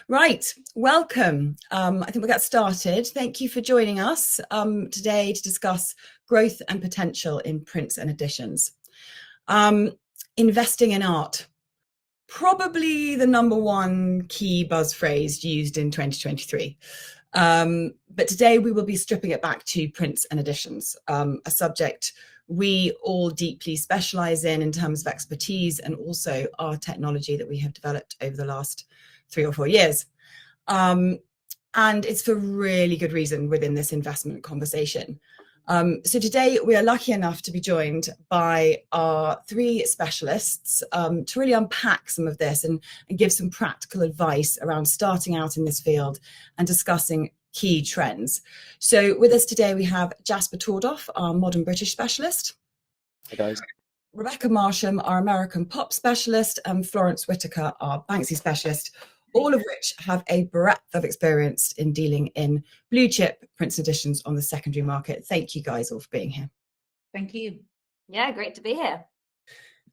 Right, welcome. I think we'll get started. Thank you for joining us today to discuss growth and potential in prints and editions. Investing in art, probably the number one key buzz phrase used in 2023. But today we will be stripping it back to prints and editions, a subject we all deeply specialize in terms of expertise and also our technology that we have developed over the last 3 or 4 years. And it's for really good reason within this investment conversation. So today we are lucky enough to be joined by our 3 specialists to really unpack some of this and give some practical advice around starting out in this field and discussing key trends. So with us today we have Jasper Tordoff, our modern British specialist. Hi guys. Rebecca Marsham, our American pop specialist, and Florence Whittaker, our Banksy specialist, all of which have a breadth of experience in dealing in blue chip prints and editions on the secondary market. Thank you guys all for being here. Thank you. Yeah, great to be here.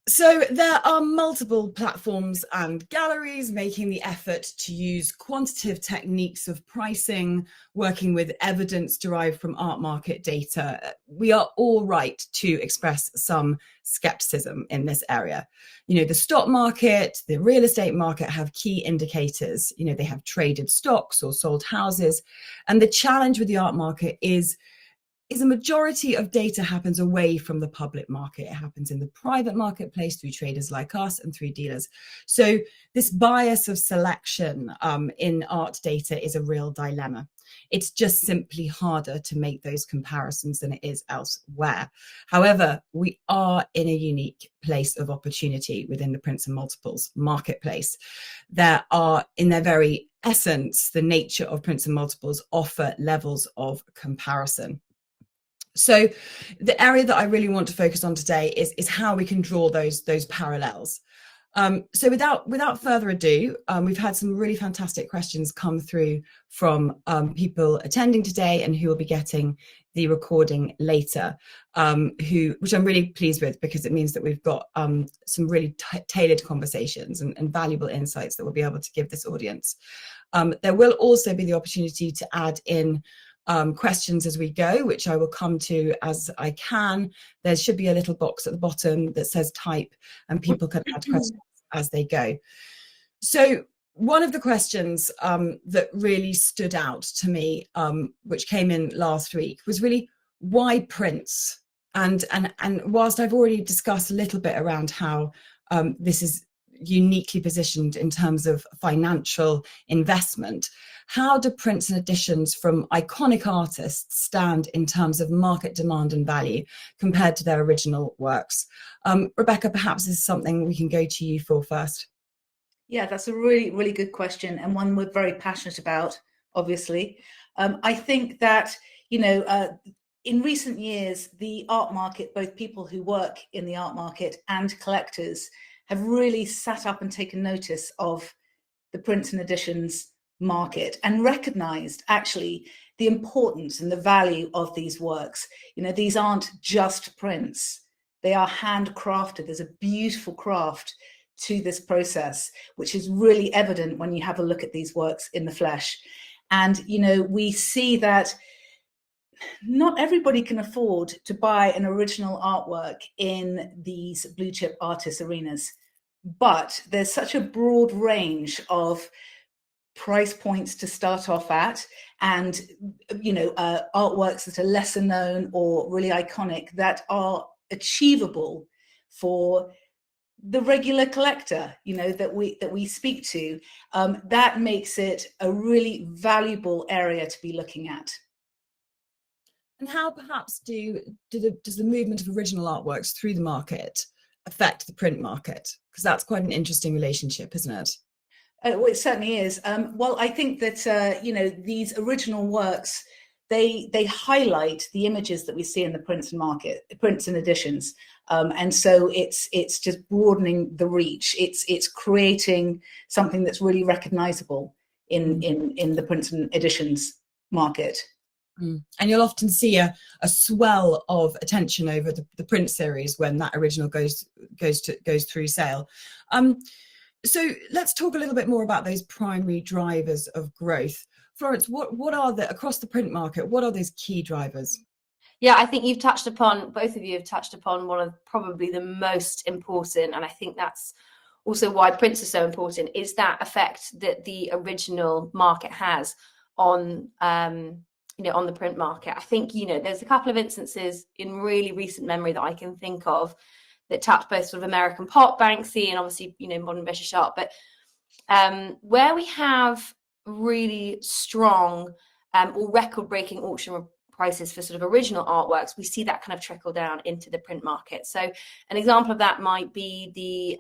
So there are multiple platforms and galleries making the effort to use quantitative techniques of pricing, working with evidence derived from art market data. We are all right to express some skepticism in this area. You know, the stock market, the real estate market have key indicators. You know, they have traded stocks or sold houses. And the challenge with the art market is a majority of data happens away from the public market. It happens in the private marketplace through traders like us and through dealers. So this bias of selection in art data is a real dilemma. It's just simply harder to make those comparisons than it is elsewhere. However, we are in a unique place of opportunity within the prints and multiples marketplace. There are, in their very essence, the nature of prints and multiples offer levels of comparison. So the area that I really want to focus on today is how we can draw those parallels. So without further ado, we've had some really fantastic questions come through from people attending today and who will be getting the recording later, which I'm really pleased with, because it means that we've got some really tailored conversations and valuable insights that we'll be able to give this audience. There will also be the opportunity to add in questions as we go, which I will come to as I can. There should be a little box at the bottom that says type, and people can add questions as they go. So one of the questions that really stood out to me, which came in last week, was really why prints? And whilst I've already discussed a little bit around how this is uniquely positioned in terms of financial investment, how do prints and editions from iconic artists stand in terms of market demand and value compared to their original works? Rebecca, perhaps this is something we can go to you for first. Yeah, that's a really, really good question, and one we're very passionate about, obviously. I think that, you know, in recent years, the art market, both people who work in the art market and collectors, have really sat up and taken notice of the prints and editions market and recognized actually the importance and the value of these works. You know, these aren't just prints, they are handcrafted. There's a beautiful craft to this process, which is really evident when you have a look at these works in the flesh. And, you know, we see that not everybody can afford to buy an original artwork in these blue chip artist arenas, but there's such a broad range of price points to start off at, and, you know, artworks that are lesser known or really iconic that are achievable for the regular collector, you know, that we speak to. That makes it a really valuable area to be looking at. And how perhaps does the movement of original artworks through the market affect the print market? Because that's quite an interesting relationship, isn't it? Well, it certainly is. Well, I think that, you know, these original works, they highlight the images that we see in the prints and editions. And so it's just broadening the reach. It's creating something that's really recognizable in the prints and editions market. And you'll often see a swell of attention over the print series when that original goes through sale. So let's talk a little bit more about those primary drivers of growth. Florence, what are across the print market, what are those key drivers? Yeah, I think both of you have touched upon one of probably the most important, and I think that's also why prints are so important, is that effect that the original market has on, on the print market. I think, there's a couple of instances in really recent memory that I can think of that touch both sort of American pop, Banksy, and obviously, modern British art. But where we have really strong or record-breaking auction prices for sort of original artworks, we see that kind of trickle down into the print market. So an example of that might be the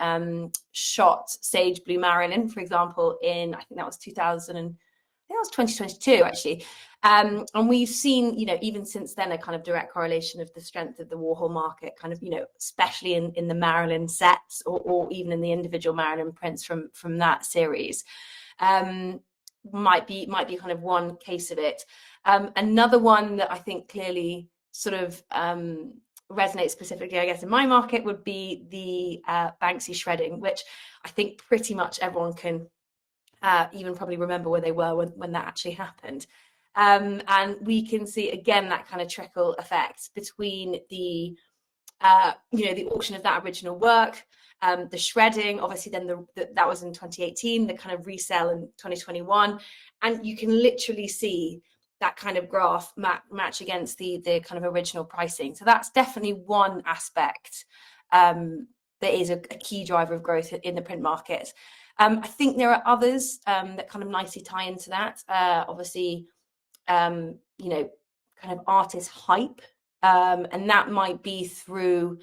shot Sage Blue Marilyn, for example, I think that was 2022 actually. And we've seen, even since then, a kind of direct correlation of the strength of the Warhol market, kind of, especially in the Marilyn sets or even in the individual Marilyn prints from that series. Might be kind of one case of it. Another one that I think clearly sort of resonates specifically, I guess, in my market would be the Banksy shredding, which I think pretty much everyone can even probably remember where they were when that actually happened. And we can see again that kind of trickle effect between the the auction of that original work, the shredding, obviously then that was in 2018, the kind of resale in 2021, and you can literally see that kind of graph match against the kind of original pricing. So that's definitely one aspect that is a key driver of growth in the print market. I think there are others that kind of nicely tie into that. Obviously, kind of artist hype, and that might be through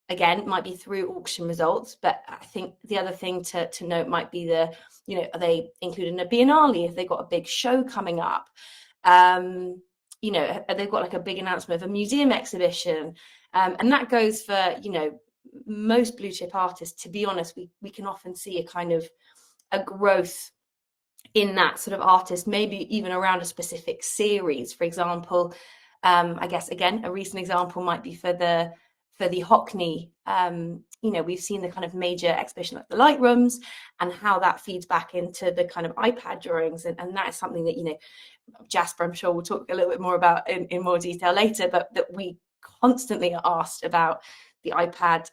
auction results. But I think the other thing to note might be are they included in a biennale if they've got a big show coming up? They've got like a big announcement of a museum exhibition, and that goes for most blue chip artists. To be honest, we can often see a kind of a growth in that sort of artist, maybe even around a specific series. For example, I guess again a recent example might be for the Hockney. We've seen the kind of major exhibition at the Light Rooms and how that feeds back into the kind of iPad drawings, and that is something that Jasper, I'm sure, we'll talk a little bit more about in more detail later, but that we constantly are asked about the iPad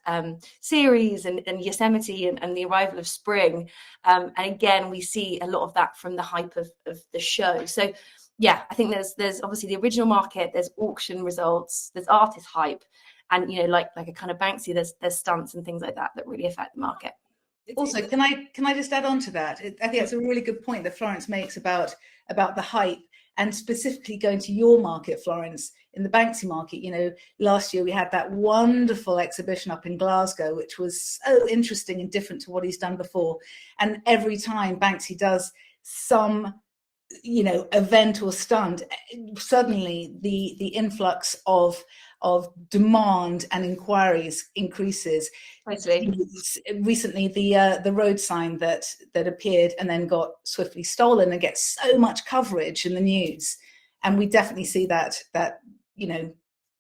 series and Yosemite and the arrival of spring. And again, we see a lot of that from the hype of the show. So yeah, I think there's obviously the original market, there's auction results, there's artist hype, and like a kind of Banksy, there's stunts and things like that really affect the market. Also, can I just add on to that? I think that's a really good point that Florence makes about the hype, and specifically going to your market, Florence, in the Banksy market. Last year we had that wonderful exhibition up in Glasgow, which was so interesting and different to what he's done before. And every time Banksy does some event or stunt, suddenly the influx of demand and inquiries increases. Totally. Recently, the road sign that appeared and then got swiftly stolen and gets so much coverage in the news, and we definitely see that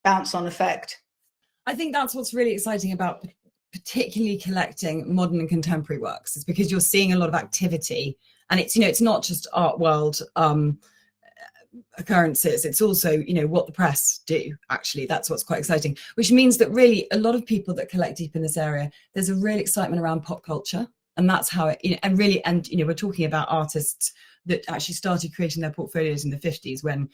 bounce on effect. I think that's what's really exciting about particularly collecting modern and contemporary works, is because you're seeing a lot of activity, and it's not just art world occurrences, it's also what the press do. Actually, that's what's quite exciting, which means that really a lot of people that collect deep in this area, there's a real excitement around pop culture, and that's how it and we're talking about artists that actually started creating their portfolios in the 50s when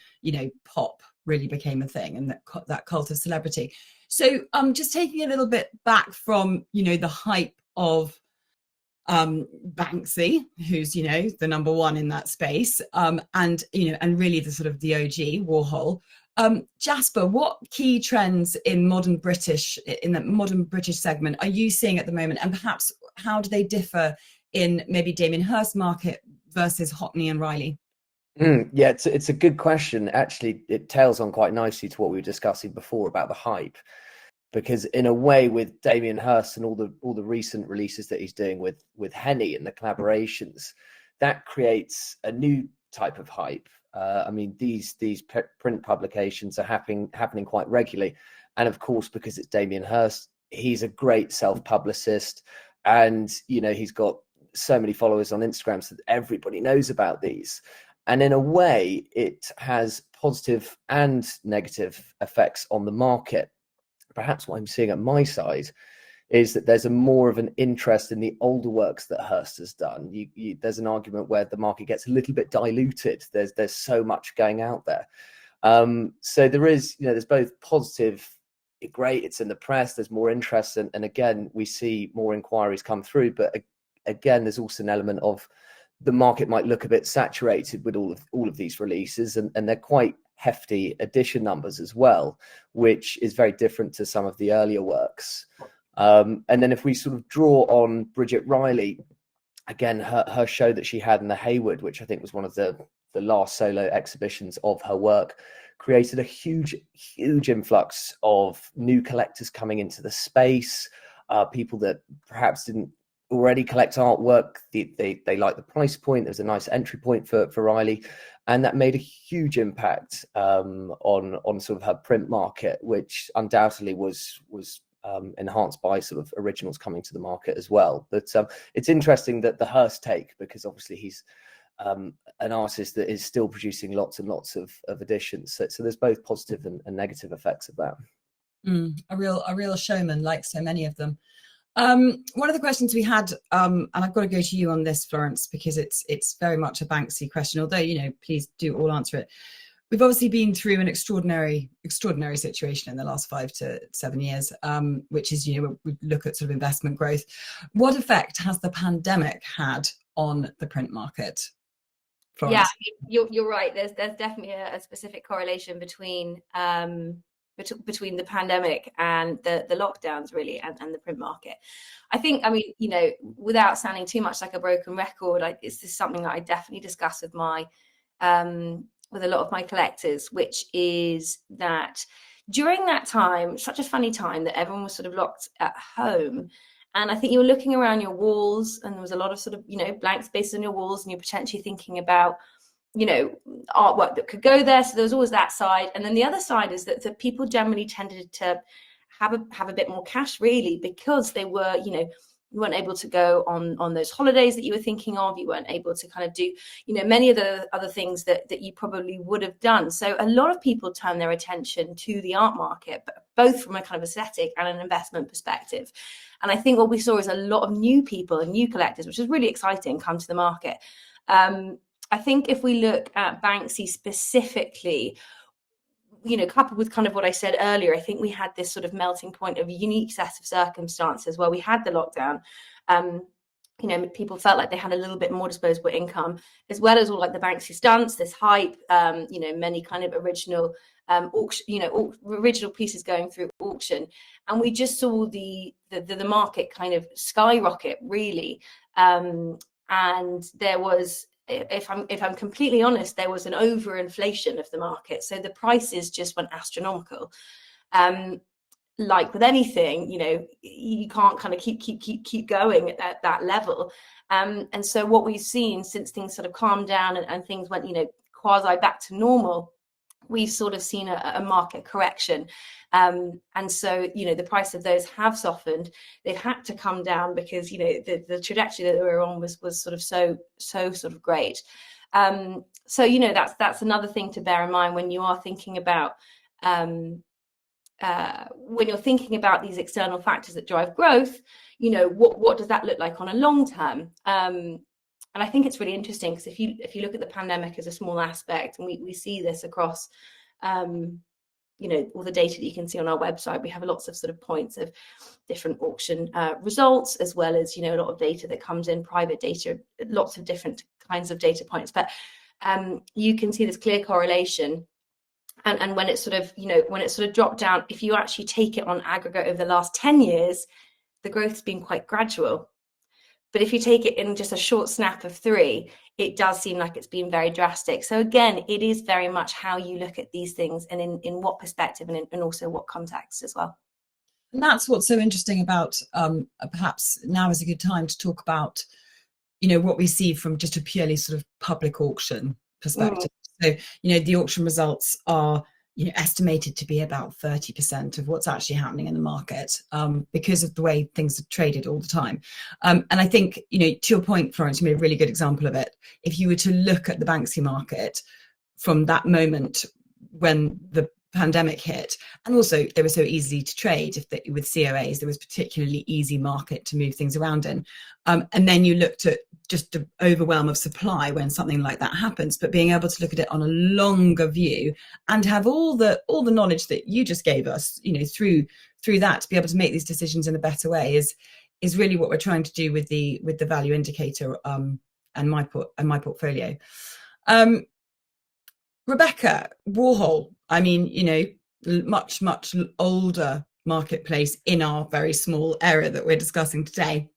pop really became a thing, and that cult of celebrity. So just taking a little bit back from the hype of Banksy, who's the number one in that space, and really the sort of the OG Warhol. Jasper, what key trends in the modern British segment are you seeing at the moment, and perhaps how do they differ in maybe Damen Hurst market versus Hockney and Riley? Yeah, it's a good question. Actually, it tails on quite nicely to what we were discussing before about the hype. Because in a way, with Damen Hurst and all the recent releases that he's doing with Henny and the collaborations, that creates a new type of hype. These print publications are happening quite regularly, and of course, because it's Damen Hurst, he's a great self-publicist, and he's got so many followers on Instagram, so that everybody knows about these. And in a way, it has positive and negative effects on the market. Perhaps what I'm seeing at my side is that there's a more of an interest in the older works that Hurst has done. There's an argument where the market gets a little bit diluted. There's so much going out there. So there is, there's both positive, great, it's in the press, there's more interest, and again, we see more inquiries come through. But again, there's also an element of the market might look a bit saturated with all of these releases, and they're quite hefty edition numbers as well, which is very different to some of the earlier works. And then if we sort of draw on Bridget Riley, again, her show that she had in the Hayward, which I think was one of the last solo exhibitions of her work, created a huge influx of new collectors coming into the space, people that perhaps didn't already collect artwork. They like the price point. There's a nice entry point for Riley, and that made a huge impact on sort of her print market, which undoubtedly was enhanced by sort of originals coming to the market as well. But it's interesting that the Hurst take, because obviously he's an artist that is still producing lots and lots of editions. So there's both positive and negative effects of that. A real showman, like so many of them. One of the questions we had, and I've got to go to you on this, Florence, because it's very much a Banksy question, although, please do all answer it. We've obviously been through an extraordinary situation in the last 5 to 7 years, which is, we look at sort of investment growth. What effect has the pandemic had on the print market? Florence? Yeah, you're right. There's definitely a specific correlation between the pandemic and the lockdowns, really, and the print market. I think, without sounding too much like a broken record, this is something that I definitely discuss with with a lot of my collectors, which is that during that time, such a funny time that everyone was sort of locked at home. And I think you were looking around your walls, and there was a lot of sort of, blank spaces on your walls, and you're potentially thinking about, artwork that could go there. So there was always that side. And then the other side is that people generally tended to have a bit more cash, really, because they were, you weren't able to go on those holidays that you were thinking of. You weren't able to kind of do, many of the other things that you probably would have done. So a lot of people turn their attention to the art market, but both from a kind of aesthetic and an investment perspective. And I think what we saw is a lot of new people and new collectors, which is really exciting, come to the market. I think if we look at Banksy specifically, coupled with kind of what I said earlier, I think we had this sort of melting point of a unique set of circumstances where we had the lockdown. People felt like they had a little bit more disposable income, as well as all like the Banksy stunts, this hype, many kind of original auction, original pieces going through auction. And we just saw the market kind of skyrocket, really. And there was, if I'm completely honest, there was an overinflation of the market. So the prices just went astronomical. Like with anything, you can't kind of keep going at that level. And so what we've seen since things sort of calmed down and things went, quasi back to normal, we've sort of seen a market correction. And so, the price of those have softened. They've had to come down because, the trajectory that they were on was sort of so sort of great. So, that's another thing to bear in mind when you are thinking about these external factors that drive growth. What does that look like on a long term? And I think it's really interesting because if you look at the pandemic as a small aspect, and we see this across, all the data that you can see on our website, we have lots of sort of points of different auction results, as well as, a lot of data that comes in, private data, lots of different kinds of data points. But you can see this clear correlation. And when it sort of dropped down, if you actually take it on aggregate over the last 10 years, the growth has been quite gradual. But if you take it in just a short snap of 3, it does seem like it's been very drastic. So again, it is very much how you look at these things and in what perspective and also what context as well. And that's what's so interesting about, perhaps now is a good time to talk about, what we see from just a purely sort of public auction perspective. So, the auction results are, estimated to be about 30% of what's actually happening in the market, because of the way things are traded all the time. And I think, to your point, Florence, you made a really good example of it. If you were to look at the Banksy market from that moment when the pandemic hit, and also they were so easy to trade with COAs, there was particularly easy market to move things around in, and then you looked at just the overwhelm of supply when something like that happens, but being able to look at it on a longer view and have all the knowledge that you just gave us, through that, to be able to make these decisions in a better way is really what we're trying to do with the value indicator and my portfolio. Rebecca, Warhol, much older marketplace in our very small area that we're discussing today.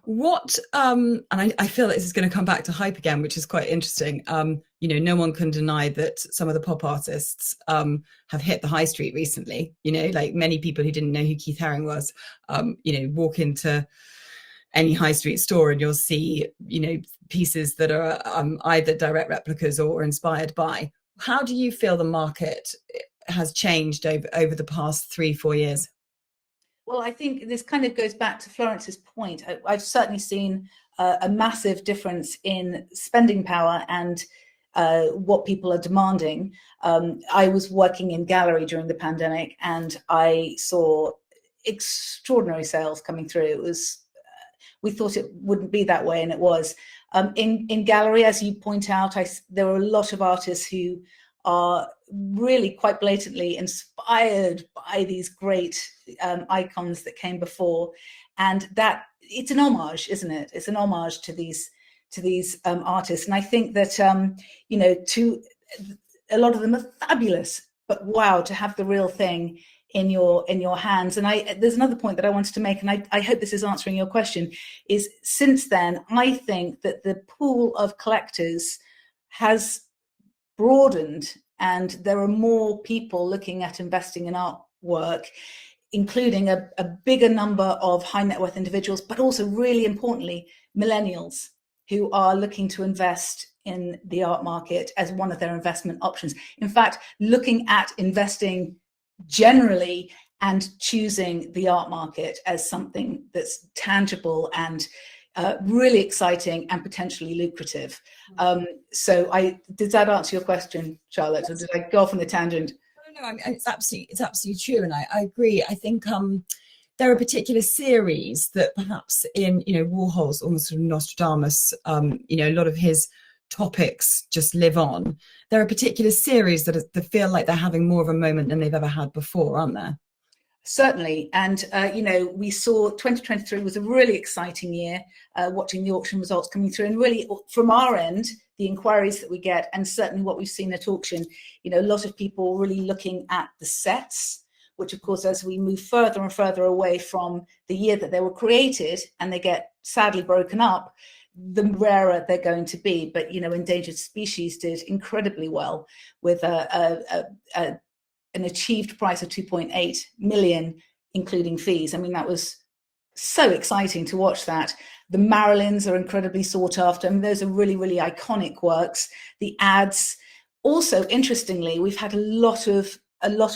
What, and I feel that this is going to come back to hype again, which is quite interesting. No one can deny that some of the pop artists have hit the high street recently. Like many people who didn't know who Keith Haring was, walk into any high street store and you'll see, pieces that are either direct replicas or inspired by. How do you feel the market has changed over the past 3-4 years? Well, I think this kind of goes back to Florence's point. I've certainly seen a massive difference in spending power and what people are demanding. I was working in gallery during the pandemic and I saw extraordinary sales coming through. It was, we thought it wouldn't be that way, and it was. In gallery, as you point out, there are a lot of artists who are really quite blatantly inspired by these great icons that came before, and that it's an homage, isn't it? It's an homage to these artists, and I think that to a lot of them are fabulous, but wow, to have the real thing in your hands. And there's another point that I wanted to make, and I hope this is answering your question, is since then I think that the pool of collectors has broadened and there are more people looking at investing in artwork, including a bigger number of high net worth individuals, but also really importantly millennials who are looking to invest in the art market as one of their investment options. In fact, looking at investing generally and choosing the art market as something that's tangible and really exciting and potentially lucrative. So did that answer your question, Charlotte, or did I go off on a tangent? No, it's absolutely true, and I agree. I think there are particular series that perhaps in Warhol's almost sort of Nostradamus, a lot of his topics just live on. There are particular series that feel like they're having more of a moment than they've ever had before, aren't there? Certainly, and we saw 2023 was a really exciting year, watching the auction results coming through, and really from our end, the inquiries that we get, and certainly what we've seen at auction, a lot of people really looking at the sets, which of course, as we move further and further away from the year that they were created and they get sadly broken up, the rarer they're going to be. But Endangered Species did incredibly well with an achieved price of 2.8 million, including fees. I mean, that was so exciting to watch that. The Marilyns are incredibly sought after. I mean, those are really, really iconic works. The ads, also interestingly, we've had a lot of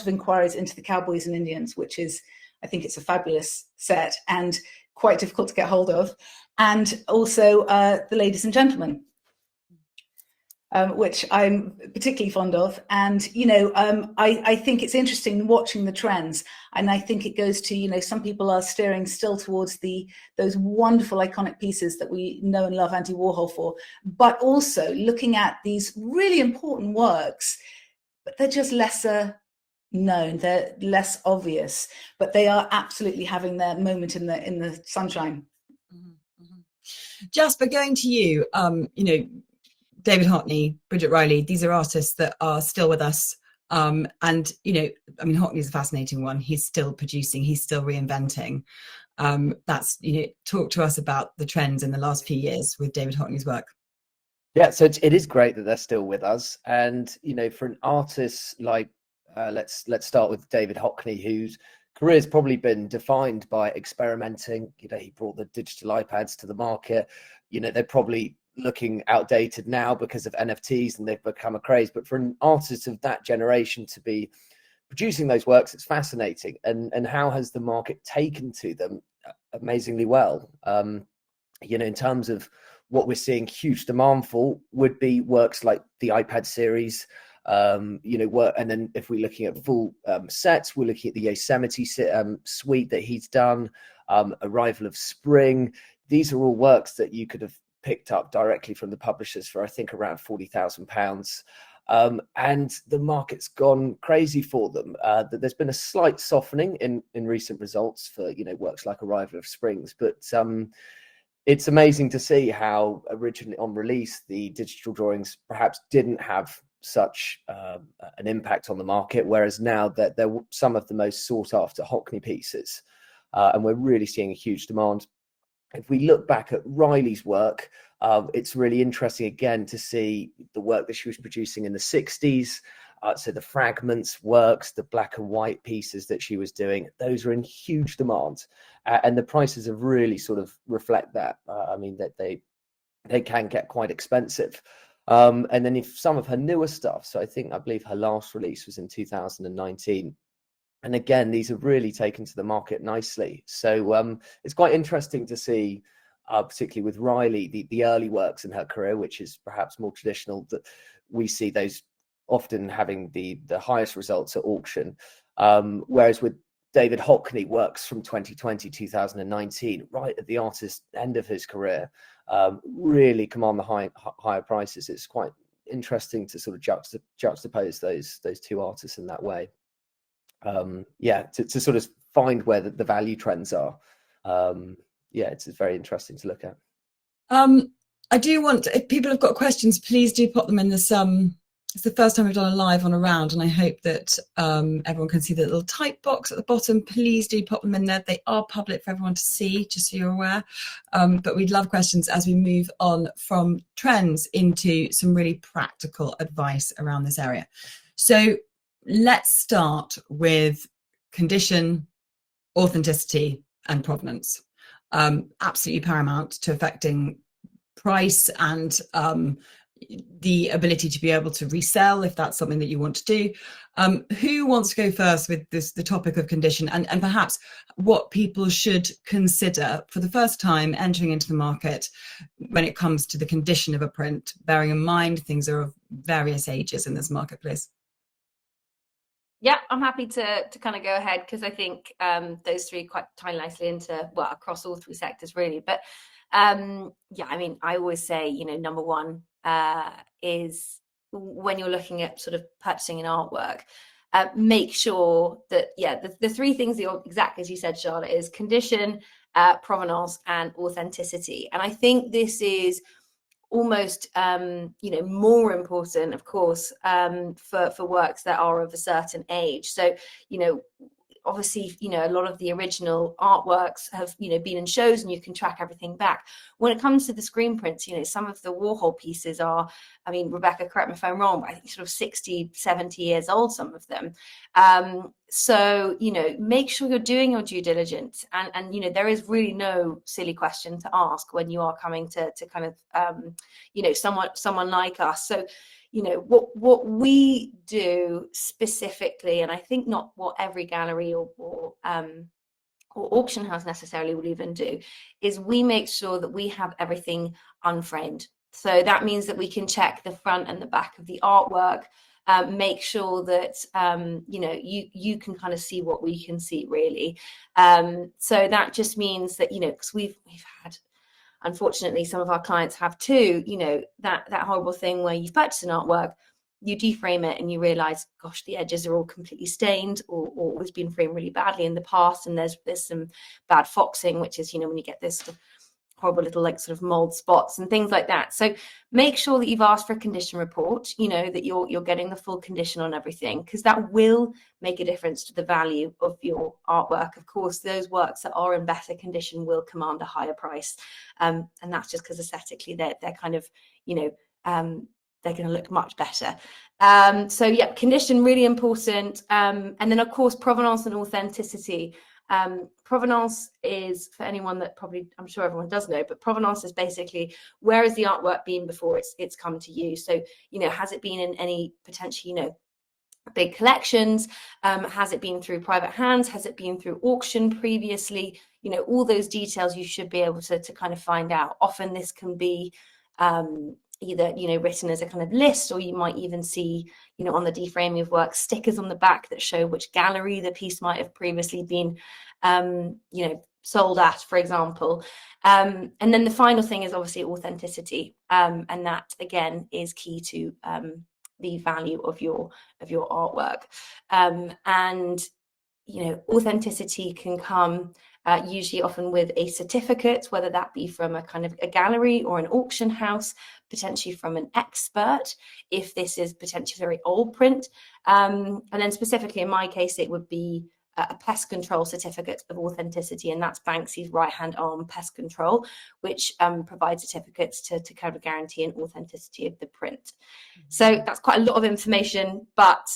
inquiries into the Cowboys and Indians, which is, I think it's a fabulous set and quite difficult to get hold of. And also the Ladies and Gentlemen, which I'm particularly fond of. And, I think it's interesting watching the trends. And I think it goes to, some people are steering still towards those wonderful iconic pieces that we know and love Andy Warhol for, but also looking at these really important works, but they're just lesser known, they're less obvious, but they are absolutely having their moment in the sunshine. Jasper, going to you, David Hockney, Bridget Riley, these are artists that are still with us. And, Hockney's a fascinating one. He's still producing, he's still reinventing. Talk to us about the trends in the last few years with David Hockney's work. Yeah, so it is great that they're still with us. And, for an artist like, let's start with David Hockney, whose career has probably been defined by experimenting. He brought the digital iPads to the market. They probably looking outdated now because of NFTs and they've become a craze. But for an artist of that generation to be producing those works, it's fascinating. And how has the market taken to them? Amazingly well. In terms of what we're seeing huge demand for would be works like the iPad series, work. And then if we're looking at full sets, we're looking at the Yosemite suite that he's done, Arrival of Spring. These are all works that you could have picked up directly from the publishers for, I think, around £40,000. And the market's gone crazy for them. There's been a slight softening in recent results for, works like Arrival of Springs, but it's amazing to see how originally on release, the digital drawings perhaps didn't have such an impact on the market, whereas now that they're some of the most sought after Hockney pieces, and we're really seeing a huge demand. If we look back at Riley's work, it's really interesting again to see the work that she was producing in the 60s. So the fragments works, the black and white pieces that she was doing, those are in huge demand. And the prices have really sort of reflect that. That they can get quite expensive. And then if some of her newer stuff, so I believe her last release was in 2019. And again, these have really taken to the market nicely. So it's quite interesting to see, particularly with Riley, the early works in her career, which is perhaps more traditional, that we see those often having the highest results at auction. Whereas with David Hockney, works from 2020, 2019, right at the artist end of his career, really command the higher prices. It's quite interesting to sort of juxtapose those two artists in that way. To sort of find where the value trends are. It's very interesting to look at. I do want, if people have got questions, please do pop them in this. It's the first time we've done a live on a round, and I hope that everyone can see the little type box at the bottom. Please do pop them in there. They are public for everyone to see, just so you're aware. But we'd love questions as we move on from trends into some really practical advice around this area. So let's start with condition, authenticity, and provenance. Absolutely paramount to affecting price and the ability to be able to resell if that's something that you want to do. Who wants to go first with the topic of condition and perhaps what people should consider for the first time entering into the market when it comes to the condition of a print, bearing in mind things are of various ages in this marketplace? Yeah, I'm happy to kind of go ahead, because I think those three quite tie nicely into, well, across all three sectors really. But I always say, number one is when you're looking at sort of purchasing an artwork, make sure that, the three things that you're, exactly as you said, Charlotte, is condition, provenance, and authenticity. And I think this is almost more important, of course, for works that are of a certain age. So obviously, a lot of the original artworks have been in shows and you can track everything back. When it comes to the screen prints, some of the Warhol pieces are, Rebecca, correct me if I'm wrong, but I think sort of 60, 70 years old, some of them. So make sure you're doing your due diligence, and there is really no silly question to ask when you are coming to kind of someone like us. So what we do specifically, and I think not what every gallery or auction house necessarily will even do, is we make sure that we have everything unframed. So that means that we can check the front and the back of the artwork, make sure that you can kind of see what we can see, really. So that just means that because we've had, unfortunately, some of our clients have too, that horrible thing where you've purchased an artwork, you deframe it and you realize, gosh, the edges are all completely stained, or it's been framed really badly in the past, and there's some bad foxing, which is when you get this sort of horrible little sort of mold spots and things like that. So make sure that you've asked for a condition report, that you're getting the full condition on everything, because that will make a difference to the value of your artwork. Of course, those works that are in better condition will command a higher price, and that's just because aesthetically they're kind of they're going to look much better. So condition, really important. And then of course provenance and authenticity. Provenance is, for anyone that probably, I'm sure everyone does know, but provenance is basically, where has the artwork been before it's come to you? So, has it been in any potentially, big collections? Has it been through private hands? Has it been through auction previously? All those details you should be able to kind of find out. Often this can be either written as a kind of list, or you might even see on the deframing of work stickers on the back that show which gallery the piece might have previously been sold at, for example. And then the final thing is obviously authenticity, and that again is key to the value of your artwork. And authenticity can come usually often with a certificate, whether that be from a kind of a gallery or an auction house, potentially from an expert, if this is potentially very old print. And then specifically in my case, it would be a pest control certificate of authenticity, and that's Banksy's right-hand arm pest control, which provides certificates to kind of guarantee an authenticity of the print. So that's quite a lot of information, but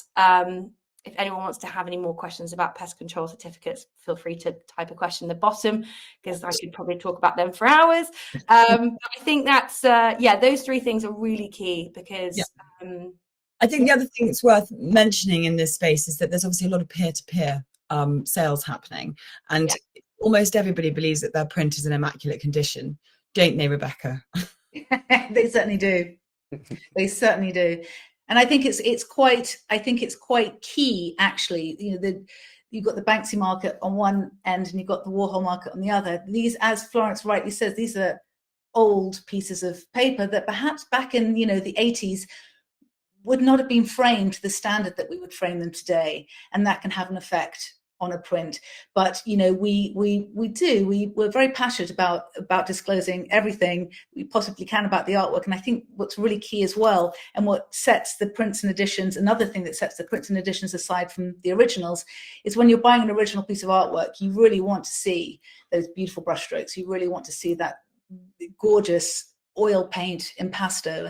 if anyone wants to have any more questions about pest control certificates, feel free to type a question in the bottom, because I could probably talk about them for hours. But I think that's, those three things are really key, because I think the other thing that's worth mentioning in this space is that there's obviously a lot of peer-to-peer sales happening, and almost everybody believes that their print is in immaculate condition, don't they, Rebecca? They certainly do. They certainly do. And I think it's quite key, actually. You've got the Banksy Market on one end and you've got the Warhol Market on the other. These, as Florence rightly says, these are old pieces of paper that perhaps back in the 80s would not have been framed to the standard that we would frame them today, and that can have an effect on a print. But we're very passionate about disclosing everything we possibly can about the artwork. And I think what's really key as well, and what sets the prints and editions, another thing that sets the prints and editions aside from the originals, is when you're buying an original piece of artwork, you really want to see those beautiful brushstrokes. You really want to see that gorgeous oil paint impasto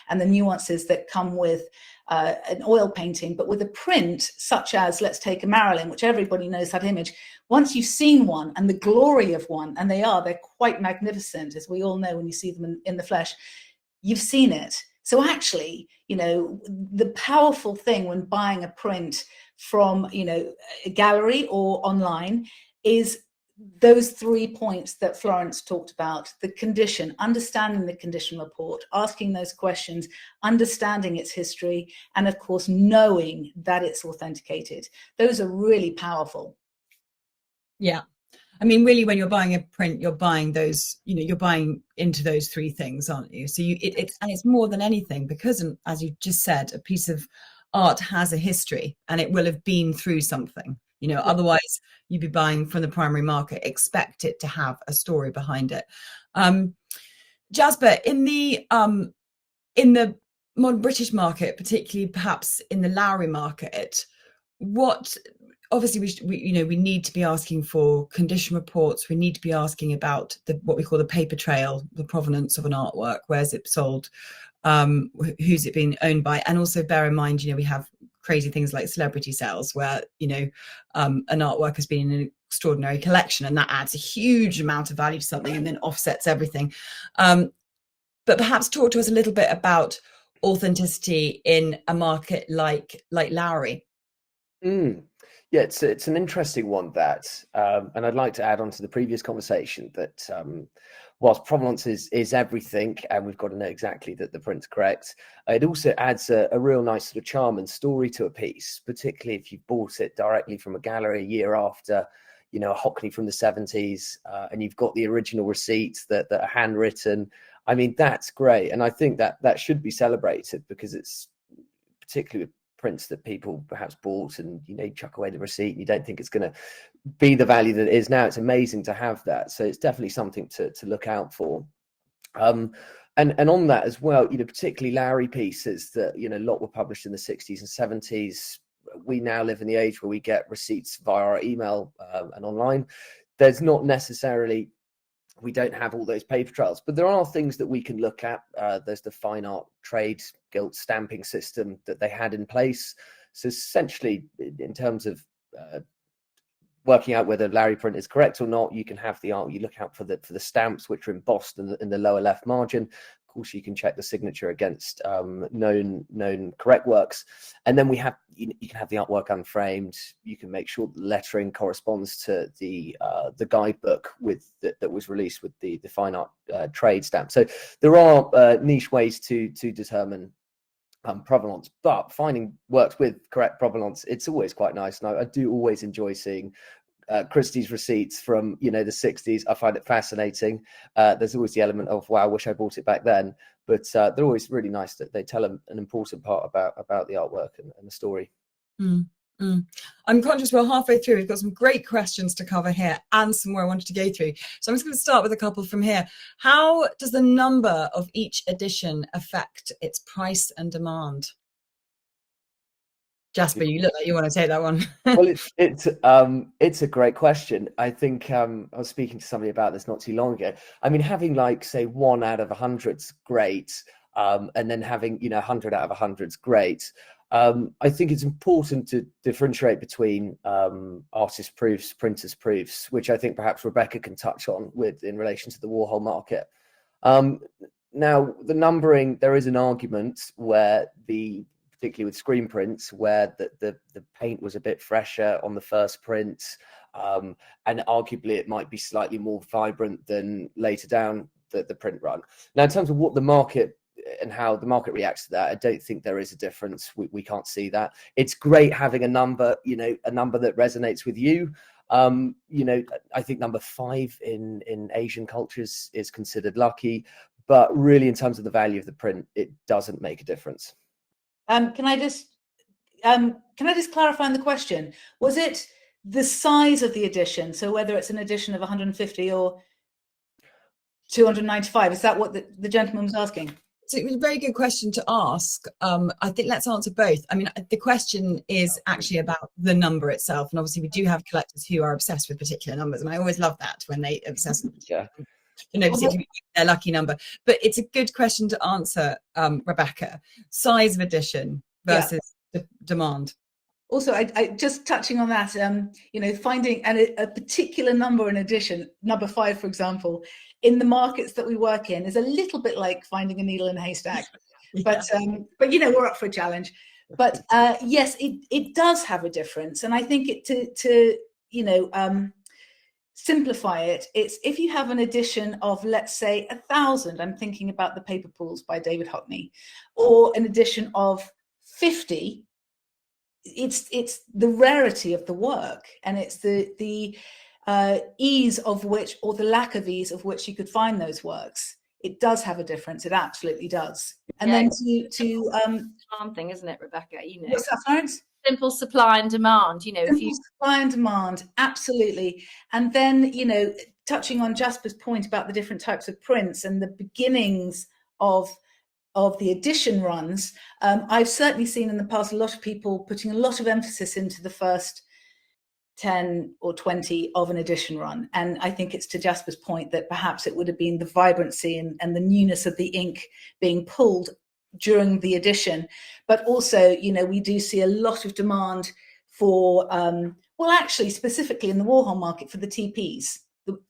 and the nuances that come with an oil painting. But with a print such as, let's take a Marilyn, which everybody knows that image, once you've seen one and the glory of one, and they're quite magnificent, as we all know when you see them in the flesh, you've seen it. So actually, the powerful thing when buying a print from a gallery or online is those 3 points that Florence talked about: the condition, understanding the condition report, asking those questions, understanding its history, and of course, knowing that it's authenticated. Those are really powerful. Yeah. I mean, really, when you're buying a print, you're buying those, you're buying into those three things, aren't you? So it's more than anything, because, as you just said, a piece of art has a history and it will have been through something. Otherwise you'd be buying from the primary market, expect it to have a story behind it. Jasper, in the modern British market, particularly perhaps in the Lowry market, obviously we need to be asking for condition reports. We need to be asking about what we call the paper trail, the provenance of an artwork. Where's it sold? Who's it been owned by? And also bear in mind, we have crazy things like celebrity sales, where an artwork has been in an extraordinary collection, and that adds a huge amount of value to something and then offsets everything. But perhaps talk to us a little bit about authenticity in a market like Lowry. Yeah, it's an interesting one, that, and I'd like to add on to the previous conversation that whilst provenance is everything, and we've got to know exactly that the print's correct, it also adds a real nice sort of charm and story to a piece, particularly if you bought it directly from a gallery a year after, a Hockney from the 70s, and you've got the original receipts that are handwritten. I mean, that's great. And I think that should be celebrated, because it's particularly with prints that people perhaps bought and you chuck away the receipt and you don't think it's going to be the value that it is now. It's amazing to have that, so it's definitely something to look out for. And on that as well, particularly Lowry pieces that a lot were published in the 60s and 70s. We now live in the age where we get receipts via our email and online. There's not necessarily, we don't have all those paper trails, but there are things that we can look at. There's the Fine Art Trade Guild stamping system that they had in place. So essentially, in terms of working out whether Larry print is correct or not, you can have the art. You look out for the stamps which are embossed in the lower left margin. Of course, you can check the signature against known correct works, and then you can have the artwork unframed. You can make sure the lettering corresponds to the guidebook that was released with the fine art trade stamp. So there are niche ways to determine provenance, but finding works with correct provenance, it's always quite nice. And I do always enjoy seeing Christie's receipts from the 60s. I find it fascinating. There's always the element of, wow, I wish I bought it back then, but they're always really nice that they tell an important part about the artwork and the story. I'm conscious we're halfway through. We've got some great questions to cover here and some more I wanted to go through. So I'm just going to start with a couple from here. How does the number of each edition affect its price and demand? Jasper, you look like you want to take that one. Well, it's a great question. I think I was speaking to somebody about this not too long ago. I mean, having say 1 out of 100's great, and then having 100 out of 100's great. I think it's important to differentiate between artist proofs, printers proofs, which I think perhaps Rebecca can touch on in relation to the Warhol market. Now, the numbering, there is an argument where particularly with screen prints, where the paint was a bit fresher on the first print, and arguably it might be slightly more vibrant than later down the print run. Now, in terms of what the market and how the market reacts to that, I don't think there is a difference. We can't see that. It's great having a number, a number that resonates with you. I think number 5 in Asian cultures is considered lucky, but really in terms of the value of the print, it doesn't make a difference. Can I just clarify on the question? Was it the size of the edition? So whether it's an edition of 150 or 295, is that what the gentleman was asking? So it was a very good question to ask. I think let's answer both. I mean, the question is actually about the number itself. And obviously we do have collectors who are obsessed with particular numbers. And I always love that when they obsess with particularly their lucky number. But it's a good question to answer, Rebecca. Size of edition versus demand. Also, I just touching on that, finding a particular number in edition, number 5, for example, in the markets that we work in is a little bit like finding a needle in a haystack. But we're up for a challenge. But yes, it does have a difference. And I think to simplify it, it's if you have an edition of, let's say, 1,000, I'm thinking about the Paper Pools by David Hockney, or an edition of 50, it's the rarity of the work, and it's the ease of which, or the lack of ease of which, you could find those works. It does have a difference. It absolutely does. And then demand thing, isn't it, Rebecca? What's that, Florence? Simple supply and demand. Supply and demand, absolutely. And then touching on Jasper's point about the different types of prints and the beginnings of the edition runs, I've certainly seen in the past a lot of people putting a lot of emphasis into the first 10 or 20 of an edition run. And I think it's to Jasper's point that perhaps it would have been the vibrancy and the newness of the ink being pulled during the edition. But also, we do see a lot of demand for, actually specifically in the Warhol market, for the TPs.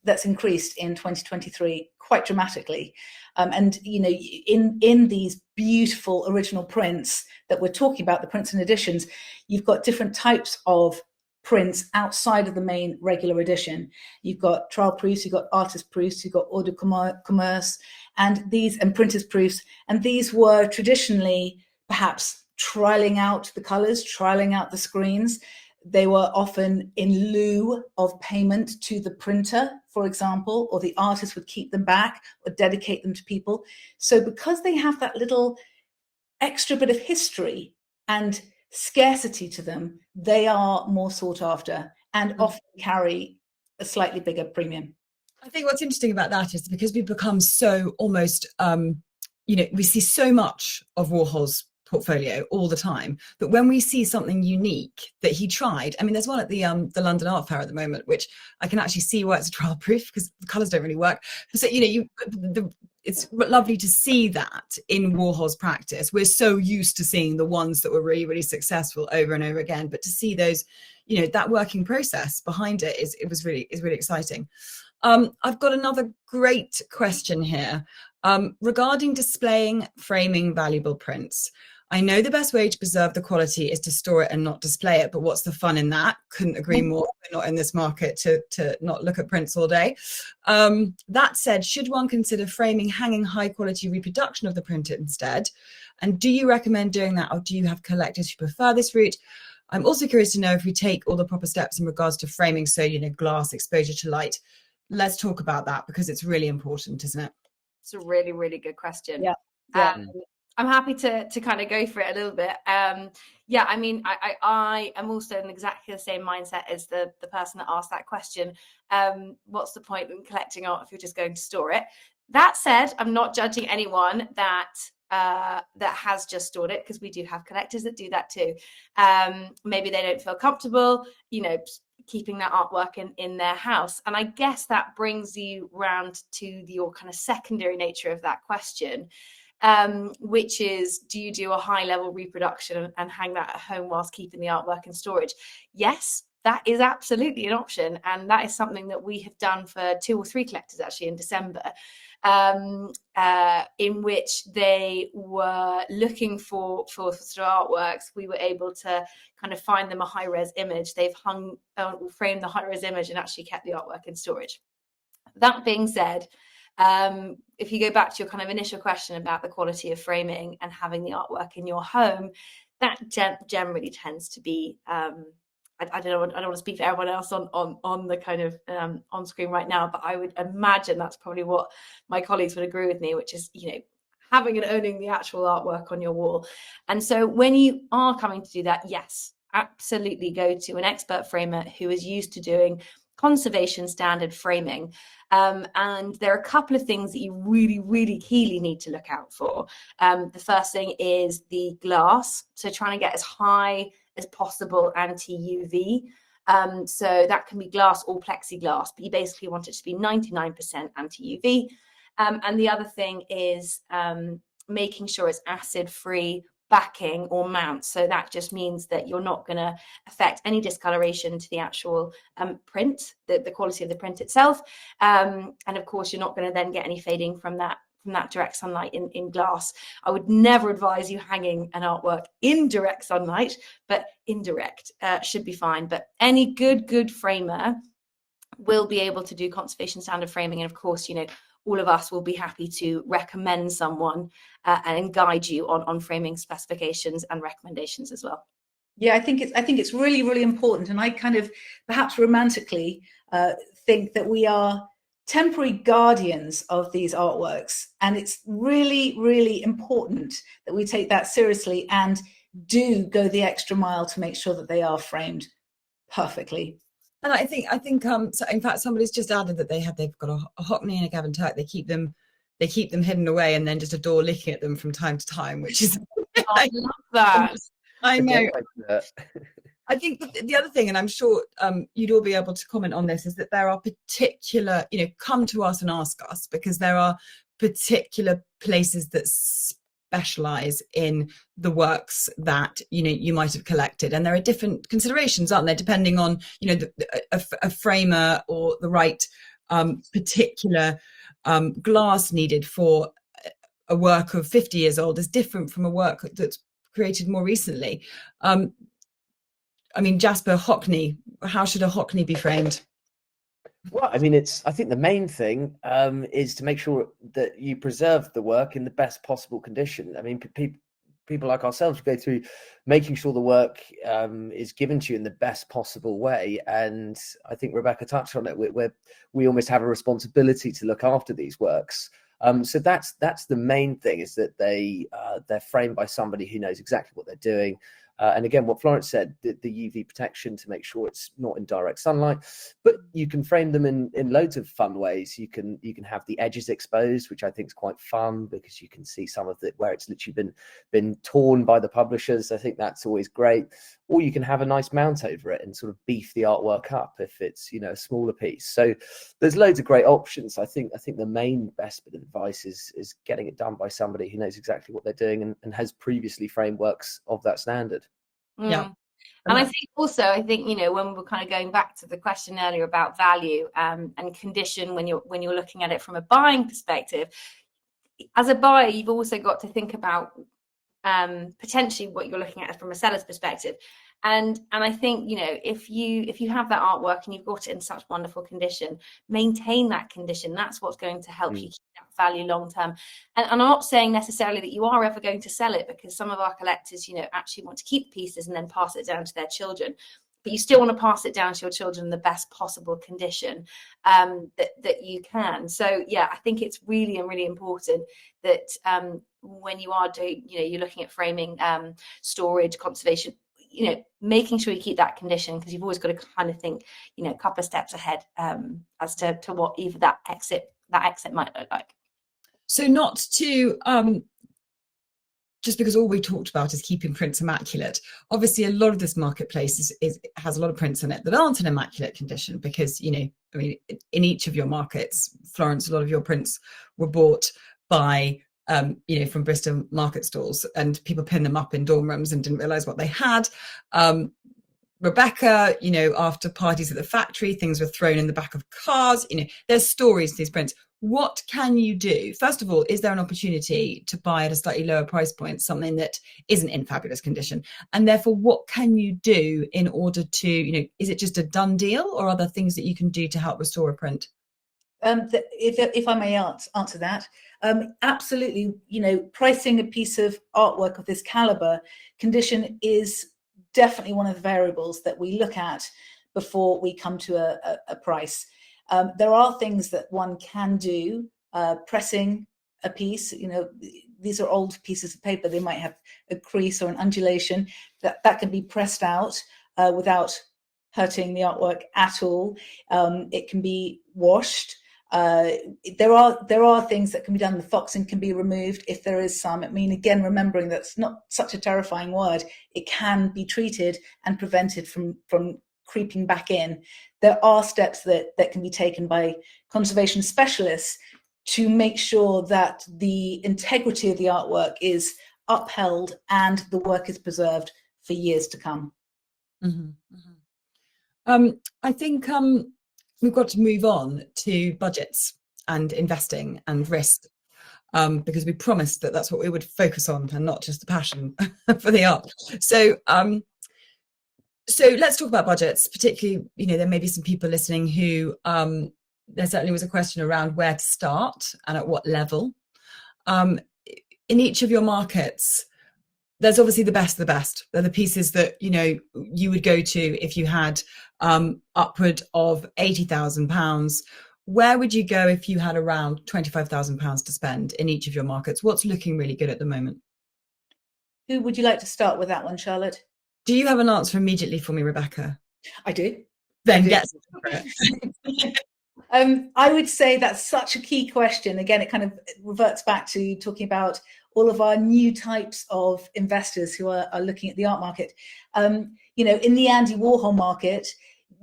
That's increased in 2023 quite dramatically. And in these beautiful original prints that we're talking about, the prints and editions, you've got different types of prints outside of the main regular edition. You've got trial proofs, you've got artist proofs, you've got eau de commerce, and printers proofs. And these were traditionally perhaps trialing out the colors, trialing out the screens. They were often in lieu of payment to the printer, for example, or the artist would keep them back or dedicate them to people. So because they have that little extra bit of history and scarcity to them, they are more sought after and often carry a slightly bigger premium. I think what's interesting about that is because we've become so almost, we see so much of Warhol's portfolio all the time, but when we see something unique that he tried, I mean, there's one at the London Art Fair at the moment, which I can actually see why it's a trial proof, because the colours don't really work. So, it's lovely to see that in Warhol's practice. We're so used to seeing the ones that were really, really successful over and over again, but to see those, that working process behind it is really exciting. I've got another great question here regarding displaying, framing valuable prints. I know the best way to preserve the quality is to store it and not display it, but what's the fun in that? Couldn't agree more. We're not in this market to not look at prints all day. That said, should one consider framing, hanging high quality reproduction of the print instead? And do you recommend doing that, or do you have collectors who prefer this route? I'm also curious to know if we take all the proper steps in regards to framing, so, glass, exposure to light. Let's talk about that, because it's really important, isn't it? It's a really, really good question. Yeah. I'm happy to kind of go for it a little bit. I mean, I am also in exactly the same mindset as the person that asked that question. What's the point in collecting art if you're just going to store it? That said, I'm not judging anyone that has just stored it, because we do have collectors that do that too. Maybe they don't feel comfortable, keeping that artwork in their house. And I guess that brings you round to your kind of secondary nature of that question, which is, do you do a high level reproduction and hang that at home whilst keeping the artwork in storage? Yes, that is absolutely an option. And that is something that we have done for 2 or 3 collectors actually in December, in which they were looking for sort of artworks. We were able to kind of find them a high-res image. They've hung or framed the high-res image and actually kept the artwork in storage. That being said, if you go back to your kind of initial question about the quality of framing and having the artwork in your home, that generally tends to be, I don't want to speak for everyone else on the kind of on screen right now, but I would imagine that's probably what my colleagues would agree with me, which is, having and owning the actual artwork on your wall. And so when you are coming to do that, yes, absolutely go to an expert framer who is used to doing conservation standard framing. And there are a couple of things that you really, really keenly need to look out for. The first thing is the glass. So trying to get as high as possible anti-UV. So that can be glass or plexiglass, but you basically want it to be 99% anti-UV. And the other thing is making sure it's acid-free backing or mount. So that just means that you're not going to affect any discoloration to the actual print, the quality of the print itself. And of course, you're not going to then get any fading from that direct sunlight in glass. I would never advise you hanging an artwork in direct sunlight, but indirect should be fine. But any good framer will be able to do conservation standard framing. And of course, all of us will be happy to recommend someone and guide you on framing specifications and recommendations as well. Yeah, I think it's really, really important. And I kind of perhaps romantically think that we are temporary guardians of these artworks. And it's really, really important that we take that seriously and do go the extra mile to make sure that they are framed perfectly. And I think so in fact, somebody's just added that they've got a Hockney and a Gavin Turk. They keep them hidden away and then just adore looking at them from time to time, which is I love that. I know. I think the other thing, and I'm sure you'd all be able to comment on this, is that there are particular, come to us and ask us, because there are particular places that specialize in the works that you might have collected, and there are different considerations, aren't there, depending on a framer or the right particular glass needed for a work of 50 years old is different from a work that's created more recently. I mean, Jasper, Hockney, how should a Hockney be framed? Well, I mean, I think the main thing is to make sure that you preserve the work in the best possible condition. I mean, people like ourselves go through making sure the work is given to you in the best possible way. And I think Rebecca touched on it, where we almost have a responsibility to look after these works. So that's the main thing, is that they're framed by somebody who knows exactly what they're doing. And again, what Florence said, the UV protection to make sure it's not in direct sunlight, but you can frame them in loads of fun ways. You can have the edges exposed, which I think is quite fun because you can see some of it where it's literally been torn by the publishers. I think that's always great. Or you can have a nice mount over it and sort of beef the artwork up if it's, a smaller piece. So there's loads of great options. I think the main best bit of advice is getting it done by somebody who knows exactly what they're doing and has previously framed works of that standard. Yeah. And I think when we're kind of going back to the question earlier about value and condition, when you're looking at it from a buying perspective, as a buyer, you've also got to think about potentially what you're looking at from a seller's perspective. And I think, if you have that artwork and you've got it in such wonderful condition, maintain that condition. That's what's going to help you keep that value long term. And I'm not saying necessarily that you are ever going to sell it, because some of our collectors, actually want to keep pieces and then pass it down to their children. But you still want to pass it down to your children in the best possible condition that you can. So yeah, I think it's really important that when you are doing, you're looking at framing, storage, conservation, making sure you keep that condition, because you've always got to kind of think, a couple of steps ahead as to what either that exit might look like. So not to just because all we talked about is keeping prints immaculate. Obviously, a lot of this marketplace has a lot of prints in it that aren't in immaculate condition, because in each of your markets, Florence, a lot of your prints were bought by from Bristol market stalls, and people pinned them up in dorm rooms and didn't realize what they had. Rebecca, after parties at the factory, things were thrown in the back of cars. There's stories to these prints. What can you do? First of all, is there an opportunity to buy at a slightly lower price point something that isn't in fabulous condition? And therefore, what can you do in order to, is it just a done deal, or are there things that you can do to help restore a print? If I may answer that, absolutely. Pricing a piece of artwork of this caliber, condition is definitely one of the variables that we look at before we come to a price. There are things that one can do. Pressing a piece, these are old pieces of paper. They might have a crease or an undulation that can be pressed out without hurting the artwork at all. It can be washed. There are things that can be done. The foxing can be removed if there is some. Again, remembering that's not such a terrifying word. It can be treated and prevented from creeping back in. There are steps that can be taken by conservation specialists to make sure that the integrity of the artwork is upheld and the work is preserved for years to come. Mm-hmm. Mm-hmm. I think we've got to move on to budgets and investing and risk, because we promised that that's what we would focus on and not just the passion for the art. So let's talk about budgets, particularly, there may be some people listening who there certainly was a question around where to start and at what level. In each of your markets, there's obviously the best of the best. They're the pieces that, you would go to if you had upward of £80,000. Where would you go if you had around £25,000 to spend in each of your markets? What's looking really good at the moment? Who would you like to start with that one, Charlotte? Do you have an answer immediately for me, Rebecca? I do. Then yes. I would say that's such a key question. Again, it kind of reverts back to talking about all of our new types of investors who are looking at the art market. In the Andy Warhol market,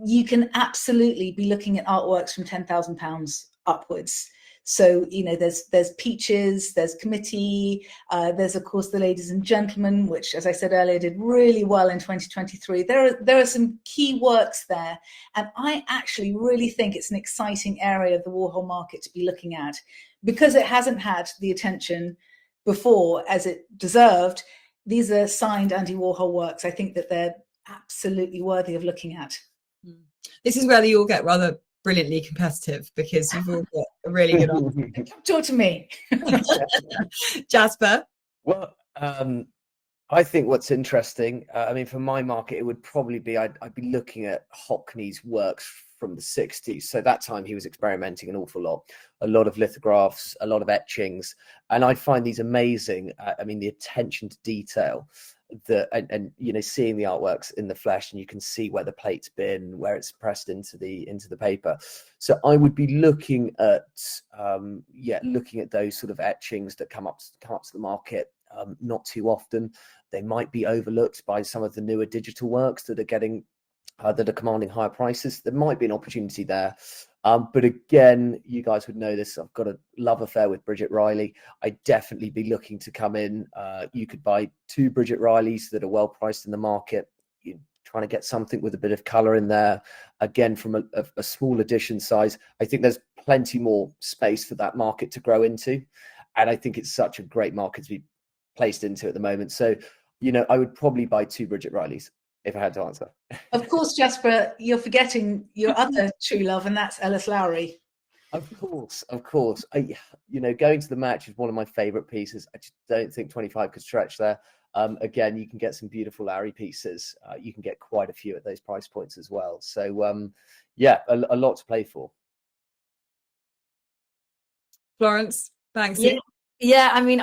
you can absolutely be looking at artworks from £10,000 upwards. So, there's Peaches, there's Committee, there's, of course, the Ladies and Gentlemen, which, as I said earlier, did really well in 2023. There are some key works there. And I actually really think it's an exciting area of the Warhol market to be looking at, because it hasn't had the attention before as it deserved. These are signed Andy Warhol works. I think that they're absolutely worthy of looking at. This is where you all get rather brilliantly competitive, because you've all got a really good answer. Talk to me. Jasper? Well, I think what's interesting, I mean, for my market, it would probably be, I'd be looking at Hockney's works from the 60s. So that time he was experimenting an awful lot, a lot of lithographs, a lot of etchings. And I find these amazing. I mean, the attention to detail, and you know, seeing the artworks in the flesh, and you can see where the plate's been, where it's pressed into the paper. So I would be looking at looking at those sort of etchings that come up to the market not too often. They might be overlooked by some of the newer digital works that are getting that are commanding higher prices. There might be an opportunity there. But again, you guys would know this. I've got a love affair with Bridget Riley. I'd definitely be looking to come in. You could buy 2 Bridget Rileys that are well priced in the market. You're trying to get something with a bit of color in there. Again, from a small edition size, I think there's plenty more space for that market to grow into. And I think it's such a great market to be placed into at the moment. So, you know, I would probably buy 2 Bridget Rileys if I had to answer. Of course, Jasper, you're forgetting your other true love, and that's Ellis Lowry. Of course. You know, going to the match is one of my favorite pieces. I just don't think 25 could stretch there. Again, you can get some beautiful Lowry pieces. You can get quite a few at those price points as well. So, yeah, a lot to play for. Florence, Banksy. Yeah, I mean,